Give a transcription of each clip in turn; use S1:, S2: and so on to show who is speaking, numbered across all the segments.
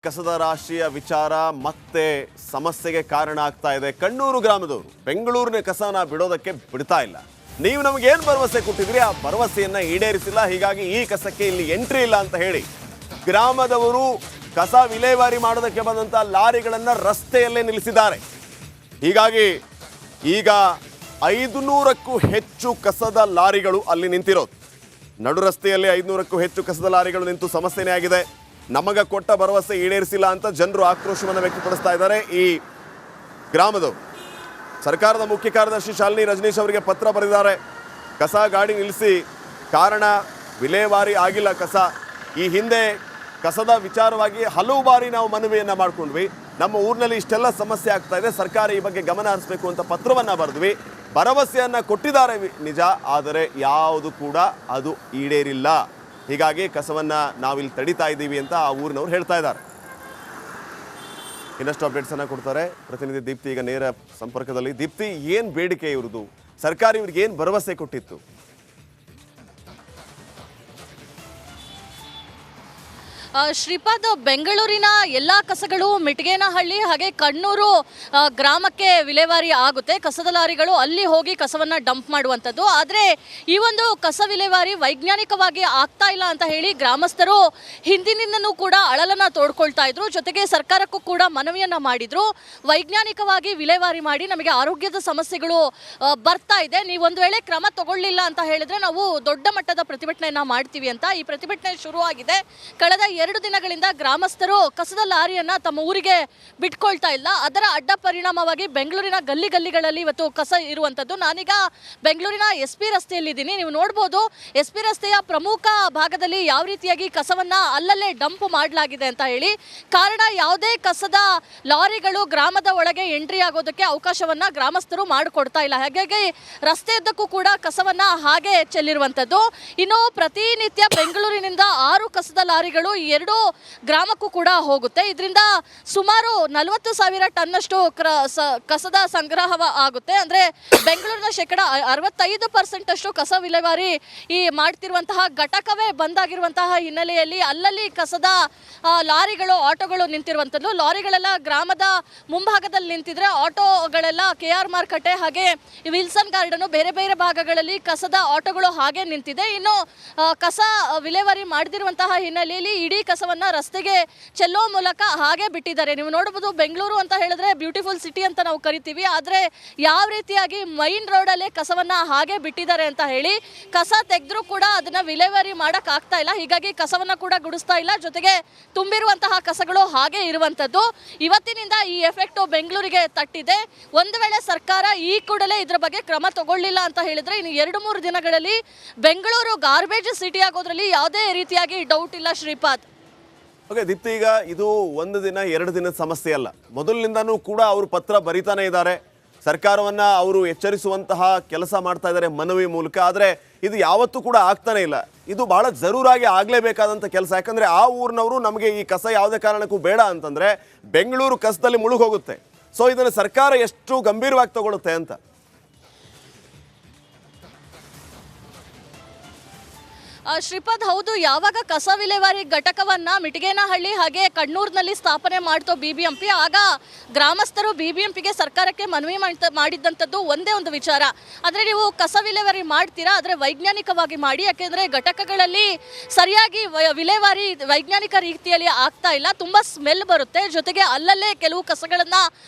S1: ಕಸದ ರಾಶಿಯ ವಿಚಾರ ಮತ್ತೆ ಸಮಸ್ಯೆಗೆ ಕಾರಣ ಆಗ್ತಾ ಇದೆ. ಕಣ್ಣೂರು ಗ್ರಾಮದವರು ಬೆಂಗಳೂರಿನ ಕಸನ ಬಿಡೋದಕ್ಕೆ ಬಿಡ್ತಾ ಇಲ್ಲ. ನೀವು ನಮಗೆ ಏನು ಭರವಸೆ ಕೊಟ್ಟಿದ್ರಿ, ಆ ಭರವಸೆಯನ್ನ ಈಡೇರಿಸಿಲ್ಲ. ಹೀಗಾಗಿ ಈ ಕಸಕ್ಕೆ ಇಲ್ಲಿ ಎಂಟ್ರಿ ಇಲ್ಲ ಅಂತ ಹೇಳಿ ಗ್ರಾಮದವರು ಕಸ ವಿಲೇವಾರಿ ಮಾಡೋದಕ್ಕೆ ಬಂದಂತ ಲಾರಿಗಳನ್ನ ರಸ್ತೆಯಲ್ಲೇ ನಿಲ್ಲಿಸಿದ್ದಾರೆ. ಹೀಗಾಗಿ ಈಗ 500ಕ್ಕೂ ಹೆಚ್ಚು ಕಸದ ಲಾರಿಗಳು ಅಲ್ಲಿ ನಿಂತಿರೋದು. ನಡು ರಸ್ತೆಯಲ್ಲಿ 500ಕ್ಕೂ ಹೆಚ್ಚು ಕಸದ ಲಾರಿಗಳು ನಿಂತು ಸಮಸ್ಯೆನೇ ಆಗಿದೆ. ನಮಗ ಕೊಟ್ಟ ಭರವಸೆ ಈಡೇರಿಸಿಲ್ಲ ಅಂತ ಜನರು ಆಕ್ರೋಶವನ್ನು ವ್ಯಕ್ತಪಡಿಸ್ತಾ ಇದ್ದಾರೆ. ಈ ಗ್ರಾಮದವರು ಸರ್ಕಾರದ ಮುಖ್ಯ ಕಾರ್ಯದರ್ಶಿ ಶಾಲಿನಿ ರಜನೀಶ್ ಅವರಿಗೆ ಪತ್ರ ಬರೆದಿದ್ದಾರೆ. ಕಸ ಗಾಡಿ ನಿಲ್ಲಿಸಿ, ಕಾರಣ ವಿಲೇವಾರಿ ಆಗಿಲ್ಲ ಕಸ. ಈ ಹಿಂದೆ ಕಸದ ವಿಚಾರವಾಗಿ ಹಲವು ಬಾರಿ ನಾವು ಮನವಿಯನ್ನು ಮಾಡ್ಕೊಂಡ್ವಿ. ನಮ್ಮ ಊರಿನಲ್ಲಿ ಇಷ್ಟೆಲ್ಲ ಸಮಸ್ಯೆ ಆಗ್ತಾ ಇದೆ, ಸರ್ಕಾರ ಈ ಬಗ್ಗೆ ಗಮನ ಹರಿಸಬೇಕು ಅಂತ ಪತ್ರವನ್ನು ಬರೆದ್ವಿ. ಭರವಸೆಯನ್ನು ಕೊಟ್ಟಿದ್ದಾರೆ ನಿಜ, ಆದರೆ ಯಾವುದು ಕೂಡ ಅದು ಈಡೇರಿಲ್ಲ. ಹೀಗಾಗಿ ಕಸವನ್ನ ನಾವಿಲ್ಲಿ ತಡಿತಾ ಇದ್ದೀವಿ ಅಂತ ಆ ಊರಿನವ್ರು ಹೇಳ್ತಾ ಇದ್ದಾರೆ. ಇನ್ನಷ್ಟು ಅಪ್ಡೇಟ್ಸ್ ಅನ್ನ ಕೊಡ್ತಾರೆ ಪ್ರತಿನಿಧಿ ದೀಪ್ತಿ ಈಗ ನೇರ ಸಂಪರ್ಕದಲ್ಲಿ. ದೀಪ್ತಿ, ಏನ್ ಬೇಡಿಕೆ ಇವ್ರದ್ದು? ಸರ್ಕಾರ ಇವ್ರಿಗೆ ಏನ್ ಭರವಸೆ ಕೊಟ್ಟಿತ್ತು?
S2: ಶ್ರೀಪಾದ್, ಬೆಂಗಳೂರಿನ ಎಲ್ಲ ಕಸಗಳು ಮಿಟಗೇನಹಳ್ಳಿ ಹಾಗೆ ಕಣ್ಣೂರು ಗ್ರಾಮಕ್ಕೆ ವಿಲೇವಾರಿ ಆಗುತ್ತೆ. ಕಸದ ಲಾರಿಗಳು ಅಲ್ಲಿ ಹೋಗಿ ಕಸವನ್ನು ಡಂಪ್ ಮಾಡುವಂಥದ್ದು. ಆದರೆ ಈ ಒಂದು ಕಸ ವಿಲೇವಾರಿ ವೈಜ್ಞಾನಿಕವಾಗಿ ಆಗ್ತಾ ಇಲ್ಲ ಅಂತ ಹೇಳಿ ಗ್ರಾಮಸ್ಥರು ಹಿಂದಿನಿಂದನೂ ಕೂಡ ಅಳಲನ್ನು ತೋಡ್ಕೊಳ್ತಾ ಇದ್ರು. ಜೊತೆಗೆ ಸರ್ಕಾರಕ್ಕೂ ಕೂಡ ಮನವಿಯನ್ನು ಮಾಡಿದ್ರು. ವೈಜ್ಞಾನಿಕವಾಗಿ ವಿಲೇವಾರಿ ಮಾಡಿ, ನಮಗೆ ಆರೋಗ್ಯದ ಸಮಸ್ಯೆಗಳು ಬರ್ತಾ ಇದೆ, ನೀವೊಂದು ವೇಳೆ ಕ್ರಮ ತಗೊಳ್ಳಿಲ್ಲ ಅಂತ ಹೇಳಿದ್ರೆ ನಾವು ದೊಡ್ಡ ಮಟ್ಟದ ಪ್ರತಿಭಟನೆಯನ್ನು ಮಾಡ್ತೀವಿ ಅಂತ ಈ ಪ್ರತಿಭಟನೆ ಶುರುವಾಗಿದೆ. ಕಳೆದ 2 ದಿನಗಳಿಂದ ಗ್ರಾಮಸ್ಥರು ಕಸದ ಲಾರಿಯನ್ನ ತಮ್ಮ ಊರಿಗೆ ಬಿಟ್ಕೊಳ್ತಾ ಇಲ್ಲ. ಅದರ ಅಡ್ಡ ಪರಿಣಾಮವಾಗಿ ಬೆಂಗಳೂರಿನ ಗಲ್ಲಿಗಳಲ್ಲಿ ಇವತ್ತು ಕಸ ಇರುವಂತದ್ದು. ನಾನೀಗ ಬೆಂಗಳೂರಿನ SP ರಸ್ತೆಯಲ್ಲಿದ್ದೀನಿ. ನೀವು ನೋಡ್ಬೋದು, SP ರಸ್ತೆಯ ಪ್ರಮುಖ ಭಾಗದಲ್ಲಿ ಯಾವ ರೀತಿಯಾಗಿ ಕಸವನ್ನ ಅಲ್ಲಲ್ಲೇ ಡಂಪ್ ಮಾಡಲಾಗಿದೆ ಅಂತ ಹೇಳಿ. ಕಾರಣ, ಯಾವುದೇ ಕಸದ ಲಾರಿಗಳು ಗ್ರಾಮದ ಒಳಗೆ ಎಂಟ್ರಿ ಆಗೋದಕ್ಕೆ ಅವಕಾಶವನ್ನ ಗ್ರಾಮಸ್ಥರು ಮಾಡಿಕೊಡ್ತಾ ಇಲ್ಲ. ಹಾಗಾಗಿ ರಸ್ತೆಯುದ್ದಕ್ಕೂ ಕೂಡ ಕಸವನ್ನ ಹಾಗೆ ಚೆಲ್ಲಿರುವಂತದ್ದು. ಇನ್ನು ಪ್ರತಿನಿತ್ಯ ಬೆಂಗಳೂರಿನಿಂದ 6 ಕಸದ ಲಾರಿಗಳು 2 ಗ್ರಾಮಕ್ಕೂ ಕೂಡ ಹೋಗುತ್ತೆ. ಇದರಿಂದ ಸುಮಾರು 40,000 ಟನ್ನಷ್ಟು ಕಸದ ಸಂಗ್ರಹ ಆಗುತ್ತೆ. ಅಂದ್ರೆ ಬೆಂಗಳೂರಿನ 65% ಅಷ್ಟು ಕಸ ವಿಲೇವಾರಿ ಮಾಡ್ತಿರುವಂತಹ ಘಟಕವೇ ಬಂದಾಗಿರುವಂತಹ ಹಿನ್ನೆಲೆಯಲ್ಲಿ ಅಲ್ಲಲ್ಲಿ ಕಸದ ಲಾರಿಗಳು, ಆಟೋಗಳು ನಿಂತಿರುವಂಥದ್ದು. ಲಾರಿಗಳೆಲ್ಲ ಗ್ರಾಮದ ಮುಂಭಾಗದಲ್ಲಿ ನಿಂತಿದ್ರೆ, ಆಟೋಗಳೆಲ್ಲ KR ಮಾರುಕಟ್ಟೆ ಹಾಗೆ ವಿಲ್ಸನ್ ಗಾರ್ಡನ್ ಬೇರೆ ಬೇರೆ ಭಾಗಗಳಲ್ಲಿ ಕಸದ ಆಟೋಗಳು ಹಾಗೆ ನಿಂತಿದೆ. ಇನ್ನು ಕಸ ವಿಲೇವಾರಿ ಮಾಡದಿರುವಂತಹ ಹಿನ್ನೆಲೆಯಲ್ಲಿ ಇಡೀ ಕಸವನ್ನ ರಸ್ತೆಗೆ ಚೆಲ್ಲೋ ಮೂಲಕ ಹಾಗೆ ಬಿಟ್ಟಿದ್ದಾರೆ. ನೀವು ನೋಡಬಹುದು, ಬೆಂಗಳೂರು ಅಂತ ಹೇಳಿದ್ರೆ ಬ್ಯೂಟಿಫುಲ್ ಸಿಟಿ ಅಂತ ನಾವು ಕರಿತೀವಿ. ಆದ್ರೆ ಯಾವ ರೀತಿಯಾಗಿ ಮೈನ್ ರೋಡ್ ಅಲ್ಲೇ ಕಸವನ್ನ ಹಾಗೆ ಬಿಟ್ಟಿದ್ದಾರೆ ಅಂತ ಹೇಳಿ, ಕಸ ತೆಗೆದ್ರೂ ಕೂಡ ಅದನ್ನ ವಿಲೇವಾರಿ ಮಾಡಕ್ ಆಗ್ತಾ ಇಲ್ಲ. ಹೀಗಾಗಿ ಕಸವನ್ನ ಕೂಡ ಗುಡಿಸ್ತಾ ಇಲ್ಲ. ಜೊತೆಗೆ ತುಂಬಿರುವಂತಹ ಕಸಗಳು ಹಾಗೆ ಇರುವಂತದ್ದು. ಇವತ್ತಿನಿಂದ ಈ ಎಫೆಕ್ಟ್ ಬೆಂಗಳೂರಿಗೆ ತಟ್ಟಿದೆ. ಒಂದು ವೇಳೆ ಸರ್ಕಾರ ಈ ಕೂಡಲೇ ಇದ್ರ ಬಗ್ಗೆ ಕ್ರಮ ತಗೊಳ್ಳಿಲ್ಲ ಅಂತ ಹೇಳಿದ್ರೆ ಇನ್ನು 2-3 ದಿನಗಳಲ್ಲಿ ಬೆಂಗಳೂರು ಗಾರ್ಬೇಜ್ ಸಿಟಿ ಆಗೋದ್ರಲ್ಲಿ ಯಾವುದೇ ರೀತಿಯಾಗಿ ಡೌಟ್ ಇಲ್ಲ. ಶ್ರೀಪಾದ್,
S1: ಓಕೆ ದೀಪ್ತಿ, ಈಗ ಇದು 1 ದಿನ 2 ದಿನದ ಸಮಸ್ಯೆ ಅಲ್ಲ. ಮೊದಲಿನಿಂದನೂ ಕೂಡ ಅವರು ಪತ್ರ ಬರೀತಾನೆ ಇದ್ದಾರೆ. ಸರ್ಕಾರವನ್ನ ಅವರು ಎಚ್ಚರಿಸುವಂತಹ ಕೆಲಸ ಮಾಡ್ತಾ ಇದ್ದಾರೆ ಮನವಿ ಮೂಲಕ. ಆದರೆ ಇದು ಯಾವತ್ತೂ ಕೂಡ ಆಗ್ತಾನೆ ಇಲ್ಲ. ಇದು ಬಹಳ ಜರೂರಾಗಿ ಆಗಲೇಬೇಕಾದಂಥ ಕೆಲಸ. ಯಾಕಂದ್ರೆ ಆ ಊರಿನವರು ನಮಗೆ ಈ ಕಸ ಯಾವುದೇ ಕಾರಣಕ್ಕೂ ಬೇಡ ಅಂತಂದ್ರೆ ಬೆಂಗಳೂರು ಕಸದಲ್ಲಿ ಮುಳುಗೋಗುತ್ತೆ. ಸೊ ಇದನ್ನು ಸರ್ಕಾರ ಎಷ್ಟು ಗಂಭೀರವಾಗಿ ತಗೊಳುತ್ತೆ ಅಂತ.
S2: ಶ್ರೀಪಾದ್, ಹೌದು, ಯಾವಾಗ ಕಸ ವಿಲೇವಾರಿ ಘಟಕವನ್ನ ಮಿಟಗೇನಹಳ್ಳಿ ಹಾಗೆ ಕಣ್ಣೂರಿನಲ್ಲಿ ಸ್ಥಾಪನೆ ಮಾಡ್ತೋ BBMP, ಆಗ ಗ್ರಾಮಸ್ಥರು BBMPಗೆ ಸರ್ಕಾರಕ್ಕೆ ಮನವಿ ಮಾಡಿದ್ದಂಥದ್ದು ಒಂದೇ ಒಂದು ವಿಚಾರ. ಆದರೆ ನೀವು ಕಸ ವಿಲೇವಾರಿ ಮಾಡ್ತೀರಾ, ಆದರೆ ವೈಜ್ಞಾನಿಕವಾಗಿ ಮಾಡಿ. ಯಾಕೆಂದರೆ ಘಟಕಗಳಲ್ಲಿ ಸರಿಯಾಗಿ ವಿಲೇವಾರಿ ವೈಜ್ಞಾನಿಕ ರೀತಿಯಲ್ಲಿ ಆಗ್ತಾ ಇಲ್ಲ. ತುಂಬ ಸ್ಮೆಲ್ ಬರುತ್ತೆ. ಜೊತೆಗೆ ಅಲ್ಲಲ್ಲೇ ಕೆಲವು ಕಸಗಳನ್ನು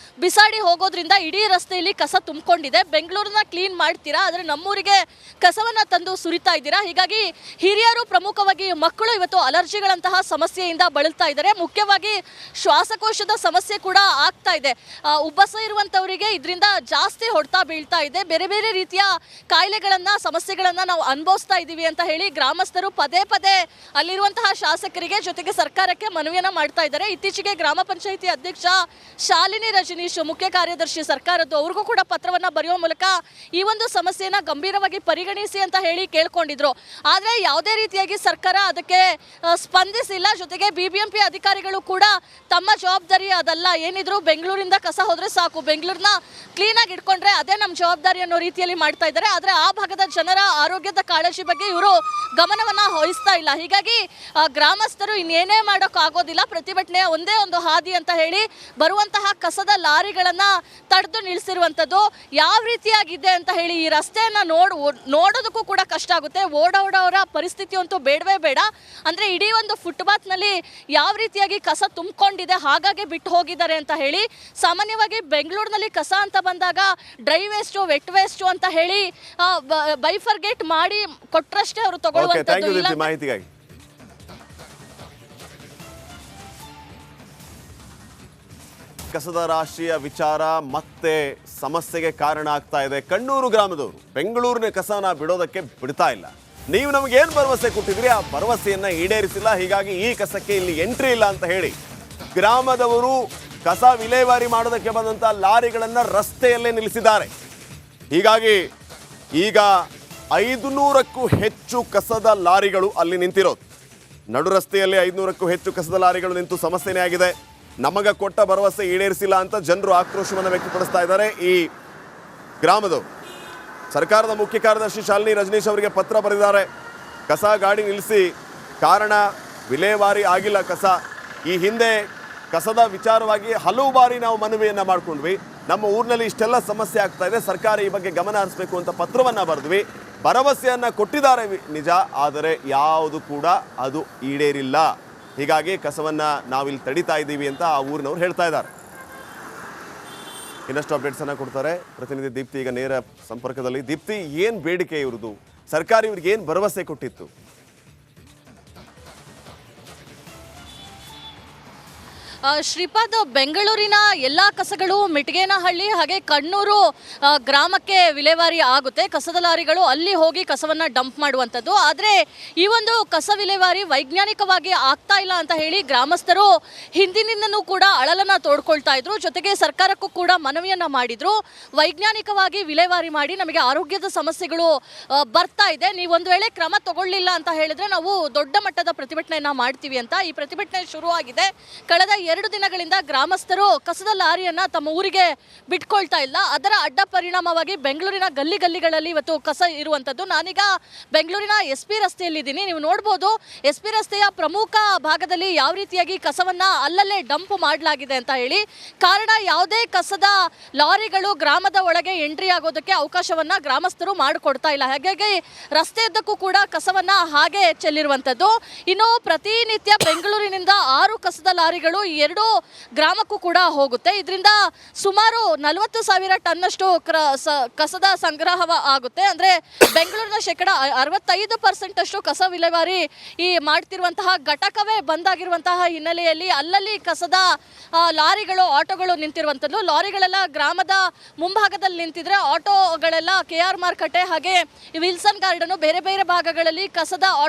S2: ಬಿಸಾಡಿ ಹೋಗೋದ್ರಿಂದ ಇಡೀ ರಸ್ತೆಯಲ್ಲಿ ಕಸ ತುಂಬಿಕೊಂಡಿದೆ. ಬೆಂಗಳೂರನ್ನ ಕ್ಲೀನ್ ಮಾಡ್ತೀರಾ, ಆದರೆ ನಮ್ಮೂರಿಗೆ ಕಸವನ್ನು ತಂದು ಸುರಿತಾ ಇದ್ದೀರಾ. ಹೀಗಾಗಿ ಹಿರಿಯರು, ಪ್ರಮುಖವಾಗಿ ಮಕ್ಕಳು ಇವತ್ತು ಅಲರ್ಜಿಗಳಂತಹ ಸಮಸ್ಯೆಯಿಂದ ಬಳಲ್ತಾ ಇದ್ದಾರೆ. ಮುಖ್ಯವಾಗಿ ಶ್ವಾಸಕೋಶದ ಸಮಸ್ಯೆ ಕೂಡ ಆಗ್ತಾ ಇದೆ. ಉಬ್ಬಸ ಇರುವಂತವರಿಗೆ ಇದರಿಂದ ಜಾಸ್ತಿ ಹೊಡೆತ ಬೀಳ್ತಾ ಇದೆ. ಬೇರೆ ಬೇರೆ ರೀತಿಯ ಕಾಯಿಲೆಗಳನ್ನ, ಸಮಸ್ಯೆಗಳನ್ನ ನಾವು ಅನುಭವಿಸ್ತಾ ಇದ್ದೀವಿ ಅಂತ ಹೇಳಿ ಗ್ರಾಮಸ್ಥರು ಪದೇ ಪದೇ ಅಲ್ಲಿರುವಂತಹ ಶಾಸಕರಿಗೆ ಜೊತೆಗೆ ಸರ್ಕಾರಕ್ಕೆ ಮನವಿಯನ್ನ ಮಾಡ್ತಾ ಇದ್ದಾರೆ. ಇತ್ತೀಚೆಗೆ ಗ್ರಾಮ ಪಂಚಾಯಿತಿ ಅಧ್ಯಕ್ಷ ಶಾಲಿನಿ ರಜನೀಶ್, ಮುಖ್ಯ ಕಾರ್ಯದರ್ಶಿ ಸರ್ಕಾರದ್ದು, ಅವ್ರಿಗೂ ಕೂಡ ಪತ್ರವನ್ನ ಬರೆಯುವ ಮೂಲಕ ಈ ಒಂದು ಸಮಸ್ಯೆಯನ್ನ ಗಂಭೀರವಾಗಿ ಪರಿಗಣಿಸಿ ಅಂತ ಹೇಳಿ ಕೇಳ್ಕೊಂಡಿದ್ರು. ಆದ್ರೆ ಯಾವುದೇ ರೀತಿಯಾಗಿ ಸರ್ಕಾರ ಅದಕ್ಕೆ ಸ್ಪಂದಿಸಿಲ್ಲ. ಜೊತೆಗೆ BBMP ಅಧಿಕಾರಿಗಳು ಕೂಡ ತಮ್ಮ ಜವಾಬ್ದಾರಿ ಅದಲ್ಲ, ಏನಿದ್ರು ಬೆಂಗಳೂರಿಂದ ಕಸ ಹೋದ್ರೆ ಸಾಕು, ಬೆಂಗಳೂರನ್ನ ಕ್ಲೀನಾಗಿ ಇಟ್ಕೊಂಡ್ರೆ ಅದೇ ನಮ್ಮ ಜವಾಬ್ದಾರಿ ಅನ್ನೋ ರೀತಿಯಲ್ಲಿ ಮಾಡ್ತಾ ಇದ್ದಾರೆ. ಆದರೆ ಆ ಭಾಗದ ಜನರ ಆರೋಗ್ಯದ ಕಾಳಜಿ ಬಗ್ಗೆ ಇವರು ಗಮನವನ್ನ ವಹಿಸ್ತಾ ಇಲ್ಲ. ಹೀಗಾಗಿ ಗ್ರಾಮಸ್ಥರು ಇನ್ನೇನೇ ಮಾಡೋಕ್ಕಾಗೋದಿಲ್ಲ, ಪ್ರತಿಭಟನೆಯ ಒಂದೇ ಒಂದು ಹಾದಿ ಅಂತ ಹೇಳಿ ಬರುವಂತಹ ಕಸದ ಲಾರಿಗಳನ್ನ ತಡೆದು ನಿಲ್ಲಿಸಿರುವಂಥದ್ದು. ಯಾವ ರೀತಿಯಾಗಿದೆ ಅಂತ ಹೇಳಿ ಈ ರಸ್ತೆಯನ್ನ ನೋಡೋದಕ್ಕೂ ಕೂಡ ಕಷ್ಟ ಆಗುತ್ತೆ. ಓಡಾಡೋರ ಪರಿಸ್ಥಿತಿ ಅಂತೂ ಬೇಡವೇ ಬೇಡ. ಅಂದ್ರೆ ಇಡೀ ಒಂದು ಫುಟ್ಪಾತ್ ನಲ್ಲಿ ಯಾವ ರೀತಿಯಾಗಿ ಕಸ ತುಂಬಿಕೊಂಡಿದೆ, ಹಾಗಾಗಿ ಬಿಟ್ಟು ಹೋಗಿದ್ದಾರೆ ಅಂತ ಹೇಳಿ. ಸಾಮಾನ್ಯವಾಗಿ ಬೆಂಗಳೂರಿನಲ್ಲಿ ಕಸ ಅಂತ ಬಂದಾಗ ಡ್ರೈ ವೇಸ್ಟ್, ವೆಟ್ ವೇಸ್ಟ್ ಅಂತ ಹೇಳಿ ಬೈಫರ್ಗೇಟ್ ಮಾಡಿ ಕೊಟ್ರಷ್ಟೇ ಅವರು ತಗೊಳ್ಳುವಂತದ್ದು.
S1: ಮಾಹಿತಿಗಾಗಿ ಕಸದ ರಾಶಿಯ ವಿಚಾರ ಮತ್ತೆ ಸಮಸ್ಯೆಗೆ ಕಾರಣ ಆಗ್ತಾ ಇದೆ. ಕಣ್ಣೂರು ಗ್ರಾಮದವರು ಬೆಂಗಳೂರಿನ ಕಸನ ಬಿಡೋದಕ್ಕೆ ಬಿಡ್ತಾ ಇಲ್ಲ. ನೀವು ನಮಗೇನು ಭರವಸೆ ಕೊಟ್ಟಿದ್ರಿ ಆ ಭರವಸೆಯನ್ನ ಈಡೇರಿಸಿಲ್ಲ, ಹೀಗಾಗಿ ಈ ಕಸಕ್ಕೆ ಇಲ್ಲಿ ಎಂಟ್ರಿ ಇಲ್ಲ ಅಂತ ಹೇಳಿ ಗ್ರಾಮದವರು ಕಸ ವಿಲೇವಾರಿ ಮಾಡೋದಕ್ಕೆ ಬಂದಂತ ಲಾರಿಗಳನ್ನ ರಸ್ತೆಯಲ್ಲೇ ನಿಲ್ಲಿಸಿದ್ದಾರೆ. ಹೀಗಾಗಿ ಈಗ 500ಕ್ಕೂ ಹೆಚ್ಚು ಕಸದ ಲಾರಿಗಳು ಅಲ್ಲಿ ನಿಂತಿರೋದು. ನಡು ರಸ್ತೆಯಲ್ಲಿ 500ಕ್ಕೂ ಹೆಚ್ಚು ಕಸದ ಲಾರಿಗಳು ನಿಂತು ಸಮಸ್ಯೆನೇ ಆಗಿದೆ. ನಮಗ ಕೊಟ್ಟ ಭರವಸೆ ಈಡೇರಿಸಿಲ್ಲ ಅಂತ ಜನರು ಆಕ್ರೋಶವನ್ನು ವ್ಯಕ್ತಪಡಿಸ್ತಾ ಇದ್ದಾರೆ. ಈ ಗ್ರಾಮದವರು ಸರ್ಕಾರದ ಮುಖ್ಯ ಕಾರ್ಯದರ್ಶಿ ಶಾಲಿನಿ ರಜನೀಶ್ ಅವರಿಗೆ ಪತ್ರ ಬರೆದಿದ್ದಾರೆ. ಕಸ ಗಾಡಿ ನಿಲ್ಲಿಸಿ, ಕಾರಣ ವಿಲೇವಾರಿ ಆಗಿಲ್ಲ ಕಸ. ಈ ಹಿಂದೆ ಕಸದ ವಿಚಾರವಾಗಿ ಹಲವು ಬಾರಿ ನಾವು ಮನವಿಯನ್ನು ಮಾಡ್ಕೊಂಡ್ವಿ. ನಮ್ಮ ಊರಿನಲ್ಲಿ ಇಷ್ಟೆಲ್ಲ ಸಮಸ್ಯೆ ಆಗ್ತಾ ಇದೆ, ಸರ್ಕಾರ ಈ ಬಗ್ಗೆ ಗಮನ ಹರಿಸಬೇಕು ಅಂತ ಪತ್ರವನ್ನು ಬರೆದ್ವಿ. ಭರವಸೆಯನ್ನು ಕೊಟ್ಟಿದ್ದಾರೆ ನಿಜ, ಆದರೆ ಯಾವುದು ಕೂಡ ಅದು ಈಡೇರಿಲ್ಲ. ಹೀಗಾಗಿ ಕಸವನ್ನು ನಾವಿಲ್ಲಿ ತಡಿತಾ ಇದ್ದೀವಿ ಅಂತ ಆ ಊರಿನವ್ರು ಹೇಳ್ತಾ ಇದ್ದಾರೆ. ಇನ್ನಷ್ಟು ಅಪ್ಡೇಟ್ಸನ್ನು ಕೊಡ್ತಾರೆ ಪ್ರತಿನಿಧಿ ದೀಪ್ತಿ ಈಗ ನೇರ ಸಂಪರ್ಕದಲ್ಲಿ. ದೀಪ್ತಿ, ಏನು ಬೇಡಿಕೆ ಇವ್ರದ್ದು? ಸರ್ಕಾರ ಇವ್ರಿಗೆ ಏನು ಭರವಸೆ ಕೊಟ್ಟಿತ್ತು?
S2: ಶ್ರೀಪಾದ್, ಬೆಂಗಳೂರಿನ ಎಲ್ಲ ಕಸಗಳು ಮಿಟಗೇನಹಳ್ಳಿ ಹಾಗೆ ಕಣ್ಣೂರು ಗ್ರಾಮಕ್ಕೆ ವಿಲೇವಾರಿ ಆಗುತ್ತೆ. ಕಸದ ಲಾರಿಗಳು ಅಲ್ಲಿ ಹೋಗಿ ಕಸವನ್ನು ಡಂಪ್ ಮಾಡುವಂಥದ್ದು. ಆದರೆ ಈ ಒಂದು ಕಸ ವಿಲೇವಾರಿ ವೈಜ್ಞಾನಿಕವಾಗಿ ಆಗ್ತಾ ಇಲ್ಲ ಅಂತ ಹೇಳಿ ಗ್ರಾಮಸ್ಥರು ಹಿಂದಿನಿಂದನೂ ಕೂಡ ಅಳಲನ್ನು ತೋಡ್ಕೊಳ್ತಾ ಇದ್ರು. ಜೊತೆಗೆ ಸರ್ಕಾರಕ್ಕೂ ಕೂಡ ಮನವಿಯನ್ನು ಮಾಡಿದ್ರು, ವೈಜ್ಞಾನಿಕವಾಗಿ ವಿಲೇವಾರಿ ಮಾಡಿ, ನಮಗೆ ಆರೋಗ್ಯದ ಸಮಸ್ಯೆಗಳು ಬರ್ತಾ ಇದೆ, ನೀವೊಂದು ವೇಳೆ ಕ್ರಮ ತಗೊಳ್ಳಿಲ್ಲ ಅಂತ ಹೇಳಿದ್ರೆ ನಾವು ದೊಡ್ಡ ಮಟ್ಟದ ಪ್ರತಿಭಟನೆಯನ್ನ ಮಾಡ್ತೀವಿ ಅಂತ. ಈ ಪ್ರತಿಭಟನೆ ಶುರುವಾಗಿದೆ. ಕಳೆದ 2 ದಿನಗಳಿಂದ ಗ್ರಾಮಸ್ಥರು ಕಸದ ಲಾರಿಯನ್ನ ತಮ್ಮ ಊರಿಗೆ ಬಿಟ್ಕೊಳ್ತಾ ಇಲ್ಲ. ಅದರ ಅಡ್ಡ ಪರಿಣಾಮವಾಗಿ ಬೆಂಗಳೂರಿನ ಗಲ್ಲಿಗಳಲ್ಲಿ ಇವತ್ತು ಕಸ ಇರುವಂತದ್ದು. ನಾನೀಗ ಬೆಂಗಳೂರಿನ SP ರಸ್ತೆಯಲ್ಲಿದ್ದೀನಿ. ನೀವು ನೋಡ್ಬೋದು, SP ರಸ್ತೆಯ ಪ್ರಮುಖ ಭಾಗದಲ್ಲಿ ಯಾವ ರೀತಿಯಾಗಿ ಕಸವನ್ನ ಅಲ್ಲಲ್ಲೇ ಡಂಪ್ ಮಾಡಲಾಗಿದೆ ಅಂತ ಹೇಳಿ. ಕಾರಣ, ಯಾವುದೇ ಕಸದ ಲಾರಿಗಳು ಗ್ರಾಮದ ಒಳಗೆ ಎಂಟ್ರಿ ಆಗೋದಕ್ಕೆ ಅವಕಾಶವನ್ನ ಗ್ರಾಮಸ್ಥರು ಮಾಡಿಕೊಡ್ತಾ ಇಲ್ಲ. ಹಾಗಾಗಿ ರಸ್ತೆಯುದ್ದಕ್ಕೂ ಕೂಡ ಕಸವನ್ನ ಹಾಗೆ ಚೆಲ್ಲಿರುವಂತದ್ದು. ಇನ್ನು ಪ್ರತಿನಿತ್ಯ ಬೆಂಗಳೂರಿನಿಂದ 6 ಕಸದ ಲಾರಿಗಳು 2 ಗ್ರಾಮಕ್ಕೂ ಕೂಡ ಹೋಗುತ್ತೆ. ಇದರಿಂದ ಸುಮಾರು 40,000 ಟನ್ನಷ್ಟು ಕಸದ ಸಂಗ್ರಹ ಆಗುತ್ತೆ. ಅಂದ್ರೆ ಬೆಂಗಳೂರಿನ 65% ಅಷ್ಟು ಕಸ ವಿಲೇವಾರಿ ಈ ಮಾಡ್ತಿರುವಂತಹ ಘಟಕವೇ ಬಂದಾಗಿರುವಂತಹ ಹಿನ್ನೆಲೆಯಲ್ಲಿ ಅಲ್ಲಲ್ಲಿ ಕಸದ ಲಾರಿಗಳು, ಆಟೋಗಳು ನಿಂತಿರುವಂಥದ್ದು. ಲಾರಿಗಳೆಲ್ಲ ಗ್ರಾಮದ ಮುಂಭಾಗದಲ್ಲಿ ನಿಂತಿದ್ರೆ, ಆಟೋಗಳೆಲ್ಲ KR ಮಾರುಕಟ್ಟೆ ಹಾಗೆ ವಿಲ್ಸನ್ ಗಾರ್ಡನ್ ಬೇರೆ ಬೇರೆ ಭಾಗಗಳಲ್ಲಿ ಕಸದ